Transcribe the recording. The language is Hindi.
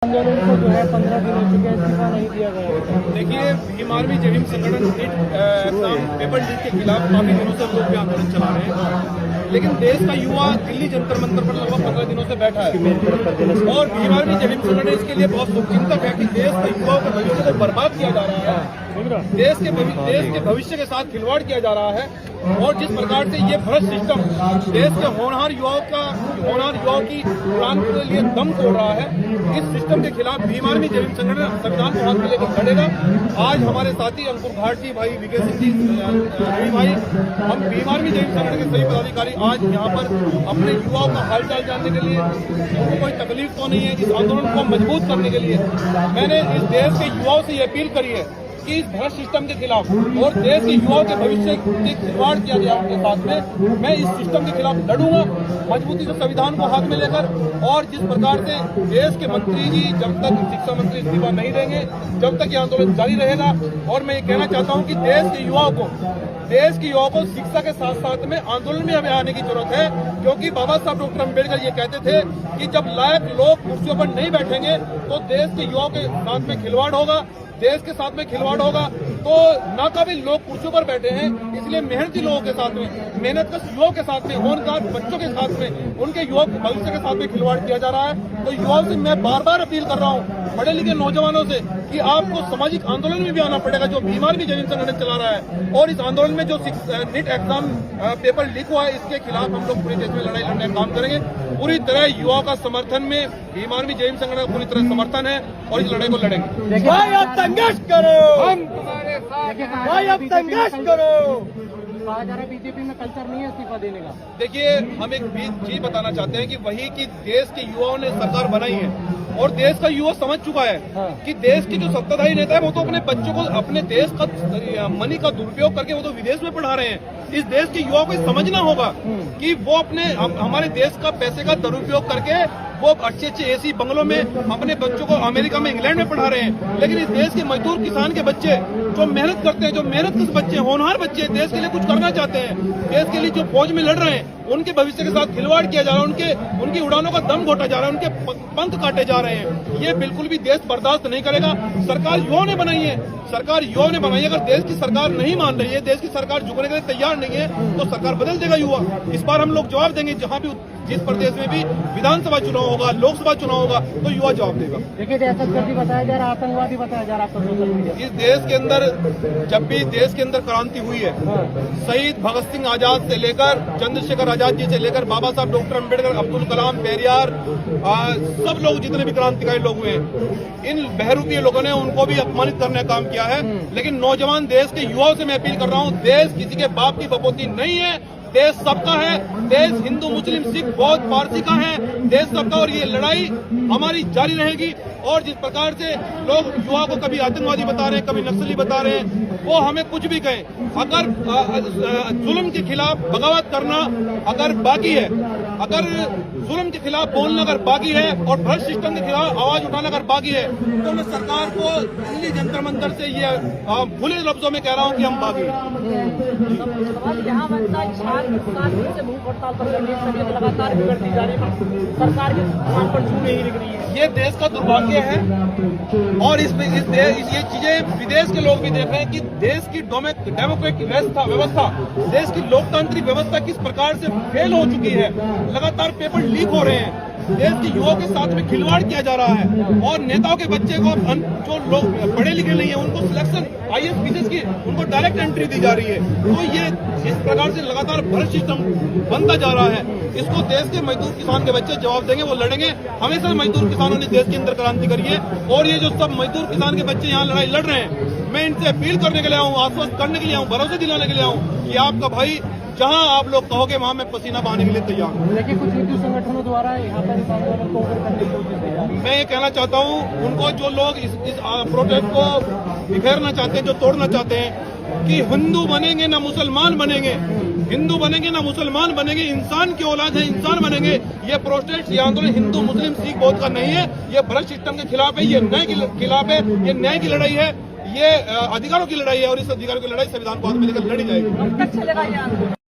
आंदोलन को जो है 15 दिन हो चुके हैं, इस्तीफा नहीं दिया गया। देखिए, भीम आर्मी जय हिंद संगठन एग्जाम पेपर लीक के खिलाफ काफी दिनों से हम लोग भी आंदोलन चला रहे हैं, लेकिन देश का युवा दिल्ली जंतर मंतर पर लगभग 15 दिनों से बैठा है और भीम आर्मी जय हिंद संगठन इसके लिए बहुत शुभचिंतक है कि देश के युवाओं के भविष्य को बर्बाद किया जा रहा है, देश के भविष्य के साथ खिलवाड़ किया जा रहा है और जिस प्रकार से ये भ्रष्ट सिस्टम देश के होनहार युवाओं की उड़ान के लिए दम तोड़ रहा है, इस सिस्टम के खिलाफ भीम आर्मी जय हिंद संगठन संविधान को हाथ में लेकर लड़ेगा। आज हमारे साथी अंकुर घाटी भाई, विजय सिंह जी, रवि भाई, हम भीम आर्मी जय हिंद संगठन के सभी पदाधिकारी आज यहाँ पर अपने युवाओं का हालचाल जानने के लिए, उनको कोई तकलीफ तो नहीं है, इस आंदोलन को मजबूत करने के लिए मैंने इस देश के युवाओं से ये अपील करी है कि इस भ्रष्ट सिस्टम के खिलाफ और देश के युवाओं के भविष्य के खिलवाड़ किया गया उनके साथ में मैं इस सिस्टम के खिलाफ लड़ूंगा मजबूती से संविधान को हाथ में लेकर। और जिस प्रकार से देश के मंत्री जी जब तक शिक्षा मंत्री इस्तीफा नहीं देंगे, जब तक ये आंदोलन जारी रहेगा। और मैं ये कहना चाहता हूँ कि देश के युवाओं को शिक्षा के साथ साथ में आंदोलन में हमें आने की जरूरत है, क्योंकि बाबा साहब डॉक्टर अम्बेडकर ये कहते थे कि जब लायक लोग कुर्सियों पर नहीं बैठेंगे तो देश के युवाओं के साथ में खिलवाड़ होगा, देश के साथ में खिलवाड़ होगा। तो नाकाबिल लोग कुर्सियों पर बैठे हैं, इसलिए मेहनती लोगों के साथ में, मेहनतकश युवाओं के साथ में, होनहार बच्चों के साथ में, उनके युवा भविष्य के साथ में खिलवाड़ किया जा रहा है। तो युवाओं से मैं बार बार अपील कर रहा हूँ, पढ़े लिखे नौजवानों से, कि आपको सामाजिक आंदोलन में भी आना पड़ेगा जो भीम आर्मी जय हिंद संगठन चला रहा है। और इस आंदोलन में जो नीट एग्जाम पेपर लीक हुआ है, इसके खिलाफ हम लोग पूरे देश में लड़ाई लड़ने का काम करेंगे। पूरी तरह युवाओं का समर्थन में भीम आर्मी जय हिंद संगठन का पूरी तरह समर्थन है और इस लड़ाई को लड़ेंगे। भाई आप संघर्ष करो, हम तुम्हारे साथ हैं। भाई आप संघर्ष करो। कहा जा रहा है बीजेपी में कल्चर नहीं है इस्तीफा देने का। देखिए, हम एक चीज बताना चाहते हैं कि वही कि देश के युवाओं ने सरकार बनाई है और देश का युवा समझ चुका है कि देश के जो सत्ताधारी नेता है वो तो अपने बच्चों को अपने देश का मनी का दुरुपयोग करके वो तो विदेश में पढ़ा रहे हैं। इस देश के युवाओं को समझना होगा कि वो अपने हमारे देश का पैसे का दुरुपयोग करके वो अच्छे अच्छे एसी बंगलों में अपने बच्चों को अमेरिका में, इंग्लैंड में पढ़ा रहे हैं। लेकिन इस देश के मजदूर किसान के बच्चे जो मेहनत करते हैं, जो मेहनतकश बच्चे, होनहार बच्चे, देश के लिए कुछ करना चाहते हैं, देश के लिए जो फौज में लड़ रहे हैं, उनके भविष्य के साथ खिलवाड़ किया जा रहा है, उनकी उड़ानों का दम घोटा जा रहा है, उनके पंख काटे जा रहे हैं। ये बिल्कुल भी देश बर्दाश्त नहीं करेगा। सरकार युवाओं ने बनाई है, सरकार युवाओं ने बनाई है। अगर देश की सरकार नहीं मान रही है, देश की सरकार झुकने के लिए तैयार नहीं है, तो सरकार बदल देगा युवा। इस बार हम लोग जवाब देंगे, जहां भी जिस प्रदेश में भी विधानसभा चुनाव होगा, लोकसभा चुनाव होगा, तो युवा जवाब देगा। देखिए, दहशतगर्दी बताया जा रहा है, आतंकवादी बताया जा रहा है सोशल मीडिया। इस देश के अंदर जब भी देश के अंदर क्रांति हुई है, शहीद भगत सिंह आजाद से लेकर चंद्रशेखर आजाद जी से लेकर बाबा साहब डॉक्टर अम्बेडकर, अब्दुल कलाम, पेरियार, सब लोग जितने भी क्रांतिकारी लोग हुए, इन बहरूपीय लोगों ने उनको भी अपमानित करने का काम किया है। लेकिन नौजवान देश के युवाओं से मैं अपील कर रहा हूँ, देश किसी के बाप की बपोती नहीं है, देश सबका है। देश हिंदू, मुस्लिम, सिख, बौद्ध, पारसी का है, देश सबका। और ये लड़ाई हमारी जारी रहेगी। और जिस प्रकार से लोग युवा को कभी आतंकवादी बता रहे हैं, कभी नक्सली बता रहे हैं, वो हमें कुछ भी कहें, अगर जुल्म के खिलाफ बगावत करना अगर बाकी है, अगर जुल्म के खिलाफ बोलना अगर बाकी है और भ्रष्ट सिस्टम के खिलाफ आवाज उठाना अगर बाकी है, तो मैं सरकार को दिल्ली जंतर मंतर से ये खुले लफ्जों में कह रहा हूँ कि हम बागी से भूख हड़ताल पर तबीयत लगातार बिगड़ती जा रही है, सरकार के पर छू नहीं दिख रही है। ये देश का दुर्भाग्य है और ये चीजें विदेश के लोग भी देख रहे हैं कि देश की डेमोक्रेटिक व्यवस्था, देश की लोकतांत्रिक व्यवस्था किस प्रकार से फेल हो चुकी है। लगातार पेपर लीक हो रहे हैं, देश के युवाओं के साथ में खिलवाड़ किया जा रहा है और नेताओं के बच्चे को, जो लोग पढ़े लिखे नहीं है, उनको सिलेक्शन IAS पीसीएस की उनको डायरेक्ट एंट्री दी जा रही है। तो ये इस प्रकार से लगातार भ्रष्ट सिस्टम बनता जा रहा है। इसको देश के मजदूर किसान के बच्चे जवाब देंगे, वो लड़ेंगे। हमेशा मजदूर किसानों ने देश के अंदर क्रांति करी है और ये जो सब मजदूर किसान के बच्चे यहाँ लड़ाई लड़ रहे हैं, मैं इनसे अपील करने के लिए आऊँ, आश्वस्त करने के लिए आऊँ, भरोसा दिलाने के लिए आऊँ कि आपका भाई जहां आप लोग कहोगे वहां मैं पसीना बहाने के लिए तैयार हूँ। लेकिन कुछ हिंदू संगठनों द्वारा यहाँ पर इस आंदोलन को करने की कोशिश है। मैं ये कहना चाहता हूँ, उनको जो लोग इस प्रोटेस्ट को बिखेरना चाहते हैं, जो तोड़ना चाहते हैं कि हिंदू बनेंगे ना मुसलमान बनेंगे, हिंदू बनेंगे ना मुसलमान बनेंगे, इंसान की औलाद है, इंसान बनेंगे। ये प्रोटेस्ट, ये आंदोलन हिंदू, मुस्लिम, सिख, बौद्ध का नहीं है। ये भ्रष्ट सिस्टम के खिलाफ है, ये न्याय के खिलाफ है, ये न्याय की लड़ाई है, ये अधिकारों की लड़ाई है और इस अधिकारों की लड़ाई संविधान को हाथ में लेकर लड़ी जाएगी।